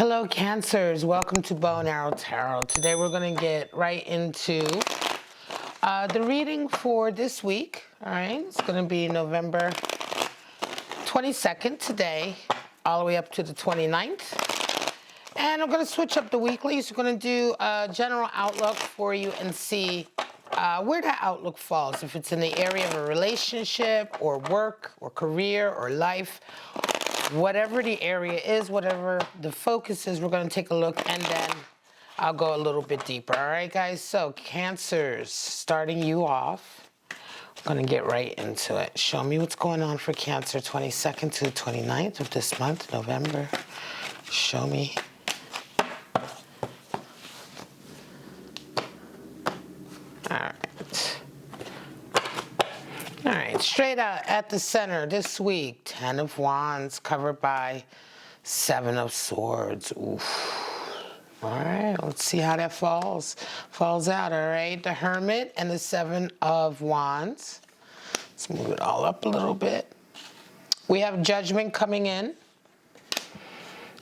Hello, Cancers. Welcome to Bow and Arrow Tarot. Today we're going to get right into the reading for this week. All right, it's going to be November 22nd today, all the way up to the 29th. And I'm going to switch up the weeklies. We're going to do a general outlook for you and see where that outlook falls. If it's in the area of a relationship or work or career or life, whatever the area is, whatever the focus is, we're going to take a look and then I'll go a little bit deeper. All right, guys? So, Cancers, starting you off. I'm going to get right into it. Show me what's going on for Cancer, 22nd to the 29th of this month, November. Show me. All right. All right, straight out at the center this week, 10 of Wands covered by 7 of Swords. Oof. All right, let's see how that falls out. All right, the Hermit and the 7 of Wands. Let's move it all up a little bit. We have Judgment coming in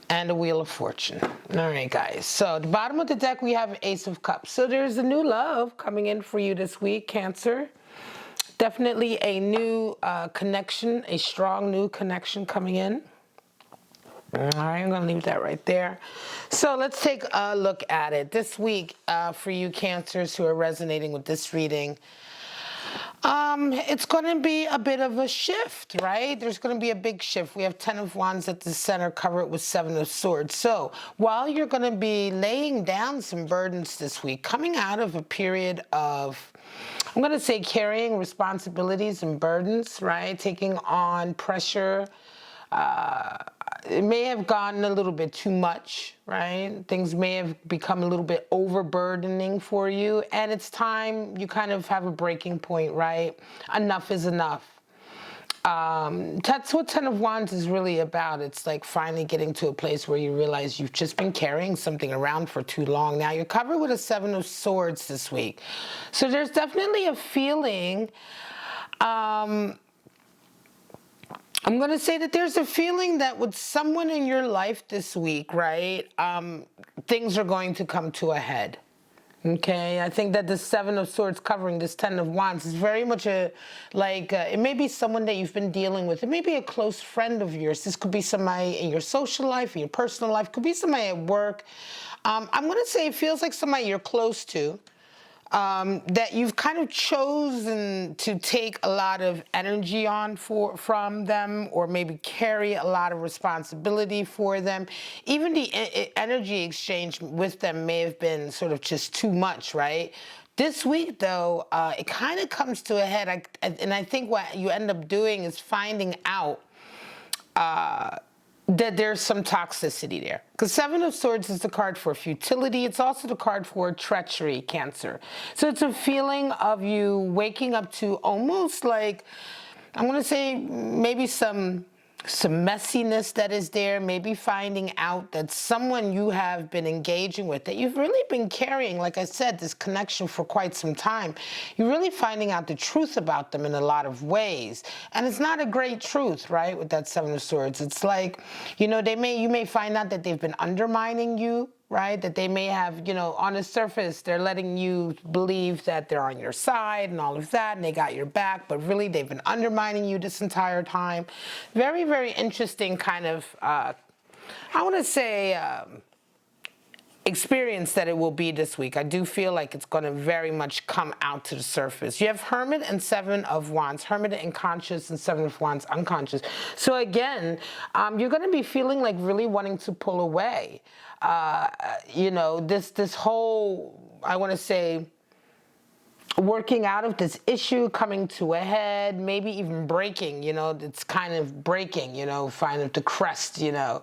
and the Wheel of Fortune. All right, guys. So at the bottom of the deck, we have Ace of Cups. So there's a new love coming in for you this week, Cancer. Definitely a new connection, a strong new connection coming in. All right, I'm going to leave that right there. So let's take a look at it. This week, for you Cancers who are resonating with this reading, it's going to be a bit of a shift, right? There's going to be a big shift. We have 10 of Wands at the center, covered with 7 of Swords. So while you're going to be laying down some burdens this week, coming out of a period of, I'm going to say, carrying responsibilities and burdens, right? Taking on pressure. It may have gotten a little bit too much, right? Things may have become a little bit overburdening for you. And it's time you kind of have a breaking point, right? Enough is enough. That's what 10 of Wands is really about. It's like finally getting to a place where you realize you've just been carrying something around for too long. Now you're covered with a 7 of Swords this week. So there's definitely a feeling, I'm going to say that there's a feeling that with someone in your life this week, right, things are going to come to a head. Okay, I think that the 7 of Swords covering this 10 of Wands is very much it may be someone that you've been dealing with. It may be a close friend of yours. This could be somebody in your social life, in your personal life. Could be somebody at work. I'm going to say it feels like somebody you're close to. That you've kind of chosen to take a lot of energy on from them, or maybe carry a lot of responsibility for them. Even the energy exchange with them may have been sort of just too much, right? This week, though, it kind of comes to a head, and I think what you end up doing is finding out that there's some toxicity there. Because 7 of Swords is the card for futility. It's also the card for treachery, Cancer. So it's a feeling of you waking up to almost like, I'm going to say maybe some messiness that is there, maybe finding out that someone you have been engaging with, that you've really been carrying, like I said, this connection for quite some time. You're really finding out the truth about them in a lot of ways. And it's not a great truth, right, with that 7 of Swords. It's like, you know, you may find out that they've been undermining you, right? That they may have, you know, on the surface, they're letting you believe that they're on your side and all of that, and they got your back, but really they've been undermining you this entire time. Very, very interesting kind of, I want to say, experience that it will be this week. I do feel like it's going to very much come out to the surface. You have Hermit and 7 of Wands. Hermit unconscious and 7 of Wands unconscious. So again, you're going to be feeling like really wanting to pull away. You know, this whole, I want to say, working out of this issue, coming to a head, maybe even breaking, you know, it's kind of breaking, you know, finding the crest, you know,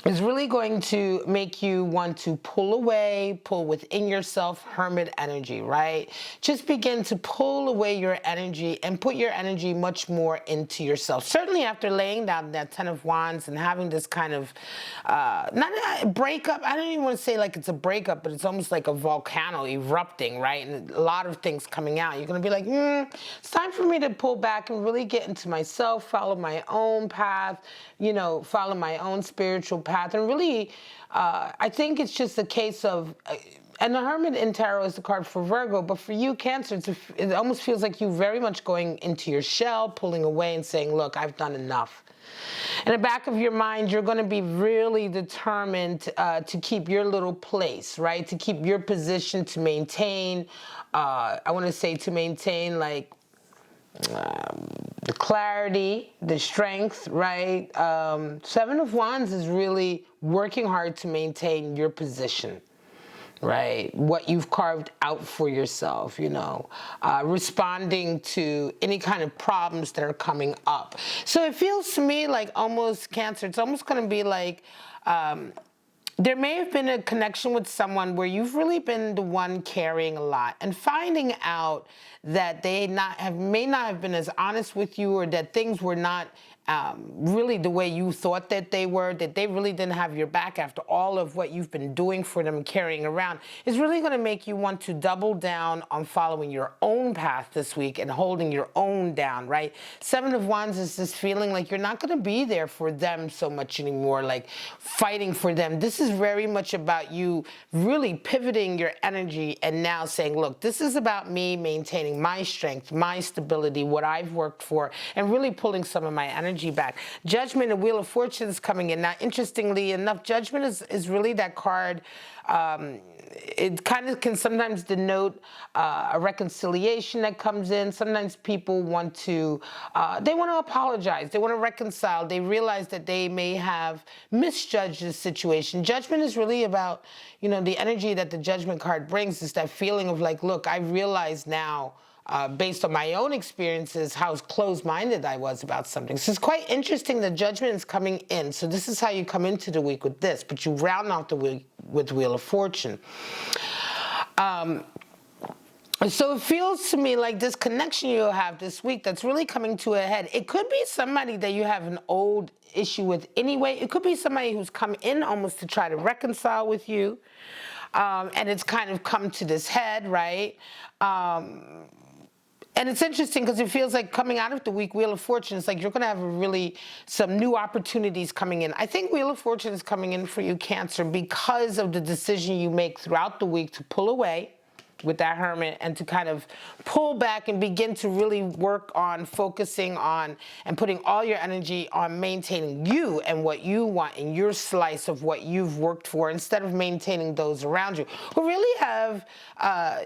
is really going to make you want to pull away, pull within yourself, Hermit energy, right? Just begin to pull away your energy and put your energy much more into yourself. Certainly after laying down that 10 of Wands and having this kind of, not a breakup, I don't even want to say like it's a breakup, but it's almost like a volcano erupting, right? And a lot of things coming out. You're going to be like, it's time for me to pull back and really get into myself, follow my own path, you know, follow my own spiritual path. And really, I think it's just a case of, and the Hermit in Tarot is the card for Virgo, but for you, Cancer, it almost feels like you very much going into your shell, pulling away and saying, look, I've done enough. In the back of your mind, you're going to be really determined to keep your little place, right? To keep your position, to maintain, I want to say to maintain like the clarity, the strength, right? Seven of Wands is really working hard to maintain your position, right? What you've carved out for yourself, you know, responding to any kind of problems that are coming up. So it feels to me like almost, Cancer, it's almost going to be like there may have been a connection with someone where you've really been the one carrying a lot, and finding out that they may not have been as honest with you, or that things were not really the way you thought that they were, that they really didn't have your back after all of what you've been doing for them, carrying around, is really going to make you want to double down on following your own path this week and holding your own down, right? Seven of Wands is this feeling like you're not going to be there for them so much anymore, like fighting for them. This is very much about you really pivoting your energy and now saying, look, this is about me maintaining my strength, my stability, what I've worked for, and really pulling some of my energy back. Judgment and Wheel of Fortune is coming in. Now, interestingly enough, Judgment is really that card. It kind of can sometimes denote a reconciliation that comes in. Sometimes people want to, they want to apologize. They want to reconcile. They realize that they may have misjudged the situation. Judgment is really about, you know, the energy that the Judgment card brings is that feeling of like, look, I realize now, based on my own experiences, how closed-minded I was about something. So it's quite interesting that Judgment is coming in. So this is how you come into the week with this, but you round off the week with Wheel of Fortune. So it feels to me like this connection you'll have this week that's really coming to a head. It could be somebody that you have an old issue with anyway. It could be somebody who's come in almost to try to reconcile with you. And it's kind of come to this head, right? And it's interesting because it feels like coming out of the week, Wheel of Fortune, it's like you're going to have really some new opportunities coming in. I think Wheel of Fortune is coming in for you, Cancer, because of the decision you make throughout the week to pull away with that Hermit and to kind of pull back and begin to really work on focusing on and putting all your energy on maintaining you and what you want in your slice of what you've worked for, instead of maintaining those around you who really have,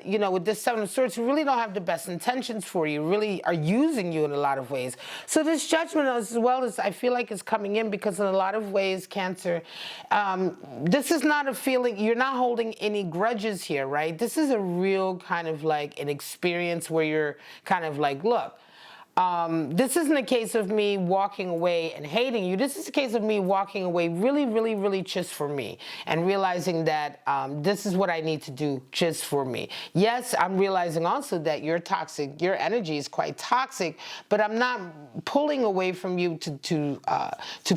you know, with this Seven of Swords, who really don't have the best intentions for you, really are using you in a lot of ways. So this Judgment as well as I feel like is coming in because in a lot of ways, Cancer, this is not a feeling, you're not holding any grudges here, right? This is a real kind of like an experience where you're kind of like, look, this isn't a case of me walking away and hating you. This is a case of me walking away really, really, really just for me and realizing that this is what I need to do just for me. Yes, I'm realizing also that you're toxic. Your energy is quite toxic, but I'm not pulling away from you to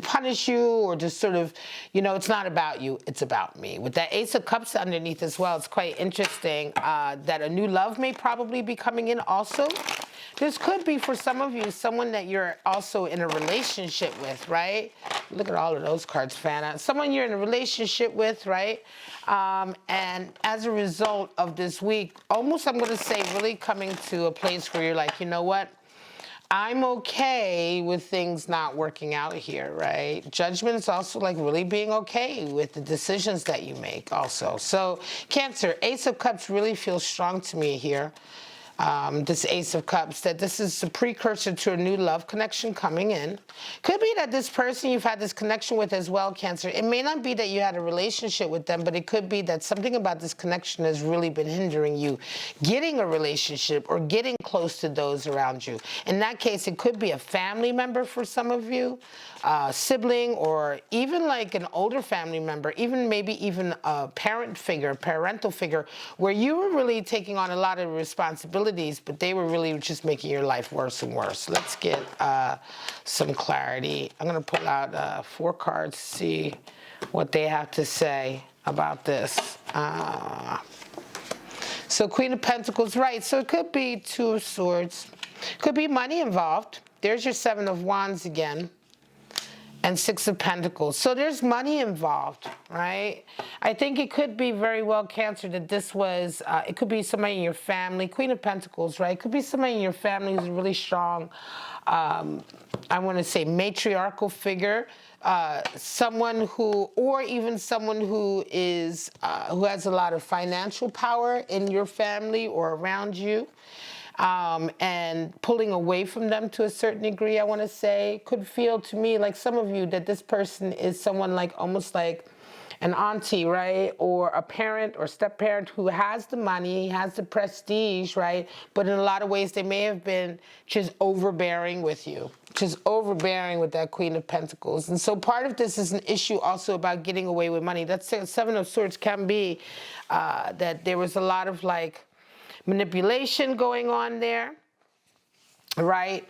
punish you or to sort of, you know, it's not about you. It's about me. With that Ace of Cups underneath as well, it's quite interesting that a new love may probably be coming in also. This could be, for some of you, someone that you're also in a relationship with, right? Look at all of those cards, Fana. Someone you're in a relationship with, right? And as a result of this week, almost I'm going to say really coming to a place where you're like, you know what? I'm okay with things not working out here, right? Judgment is also like really being okay with the decisions that you make also. So, Cancer, Ace of Cups really feels strong to me here. This Ace of Cups, that this is a precursor to a new love connection coming in. Could be that this person you've had this connection with as well, Cancer, it may not be that you had a relationship with them, but it could be that something about this connection has really been hindering you getting a relationship or getting close to those around you. In that case, it could be a family member for some of you, a sibling, or even like an older family member, even maybe even a parent figure, parental figure, where you were really taking on a lot of responsibility, but they were really just making your life worse and worse. Let's get some clarity. I'm going to pull out 4 cards to see what they have to say about this. So Queen of Pentacles, right. So it could be 2 of Swords. Could be money involved. There's your 7 of Wands again. and Six of Pentacles. So there's money involved, right? I think it could be very well, Cancer, that this was, it could be somebody in your family, Queen of Pentacles, right? It could be somebody in your family who's a really strong, I want to say matriarchal figure, someone who, or even someone who is, who has a lot of financial power in your family or around you. And pulling away from them to a certain degree, I want to say, could feel to me like some of you that this person is someone like almost like an auntie, right? Or a parent or step-parent who has the money, has the prestige, right? But in a lot of ways, they may have been just overbearing with you, just overbearing with that Queen of Pentacles. And so part of this is an issue also about getting away with money. That Seven of Swords can be that there was a lot of like manipulation going on there, right?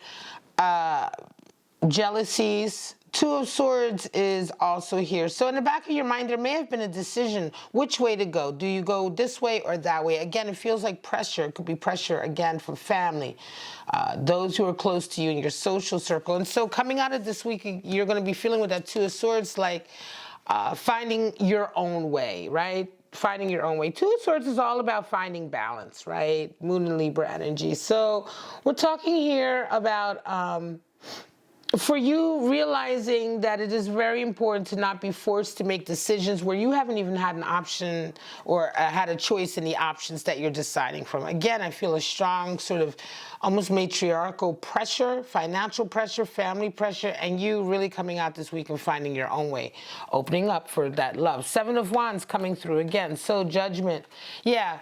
Jealousies. Two of Swords is also here. So in the back of your mind, there may have been a decision which way to go. Do you go this way or that way? Again, it feels like pressure. It could be pressure, again, from family, those who are close to you in your social circle. And so coming out of this week, you're going to be feeling with that Two of Swords like finding your own way, right? Finding your own way. Two of Swords is all about finding balance, right? Moon and Libra energy. So we're talking here about for you realizing that it is very important to not be forced to make decisions where you haven't even had an option or had a choice in the options that you're deciding from. Again, I feel a strong sort of almost matriarchal pressure, financial pressure, family pressure, and you really coming out this week and finding your own way, opening up for that love. Seven of Wands coming through again. So Judgment. Yeah,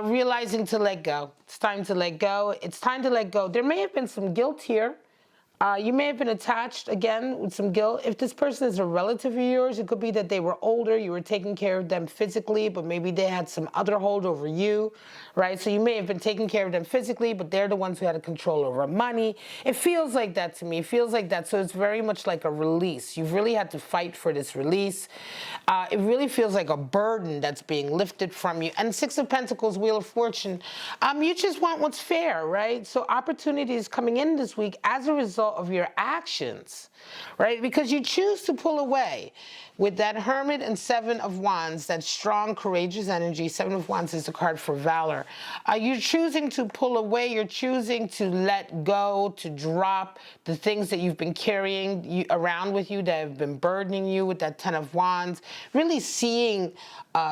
realizing to let go. It's time to let go. It's time to let go. There may have been some guilt here. You may have been attached, again, with some guilt. If this person is a relative of yours, it could be that they were older, you were taking care of them physically, but maybe they had some other hold over you, right? So you may have been taking care of them physically, but they're the ones who had a control over money. It feels like that to me. It feels like that. So it's very much like a release. You've really had to fight for this release. It really feels like a burden that's being lifted from you. And Six of Pentacles, Wheel of Fortune, you just want what's fair, right? So opportunities coming in this week as a result of your actions, right? Because you choose to pull away with that Hermit and Seven of Wands, that strong, courageous energy. Seven of Wands is the card for valor. You're choosing to pull away. You're choosing to let go, to drop the things that you've been carrying around with you that have been burdening you with that Ten of Wands. Really seeing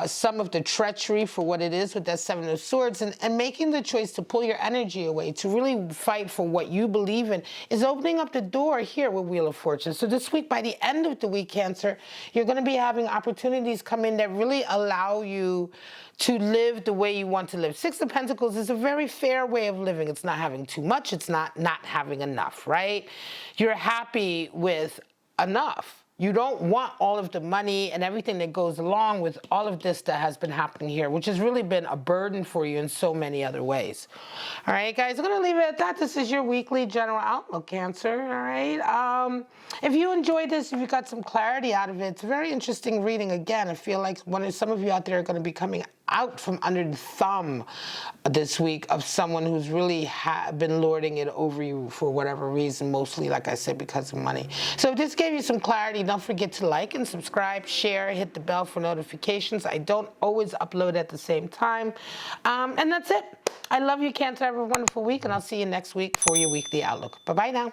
some of the treachery for what it is with that Seven of Swords and making the choice to pull your energy away, to really fight for what you believe in, is opening up the door here with Wheel of Fortune. So this week, by the end of the week, Cancer, you're going to be having opportunities come in that really allow you to live the way you want to live. Six of Pentacles is a very fair way of living. It's not having too much. It's not having enough, right? You're happy with enough. You don't want all of the money and everything that goes along with all of this that has been happening here, which has really been a burden for you in so many other ways. All right, guys, I'm going to leave it at that. This is your weekly general outlook, Cancer. All right. If you enjoyed this, if you got some clarity out of it, it's a very interesting reading. Again, I feel like some of you out there are going to be coming out from under the thumb this week of someone who's really been lording it over you for whatever reason, mostly, like I said, because of money. So if this gave you some clarity, don't forget to like and subscribe, share, hit the bell for notifications. I don't always upload at the same time. And that's it. I love you, Cancer. Have a wonderful week, and I'll see you next week for your weekly outlook. Bye-bye now.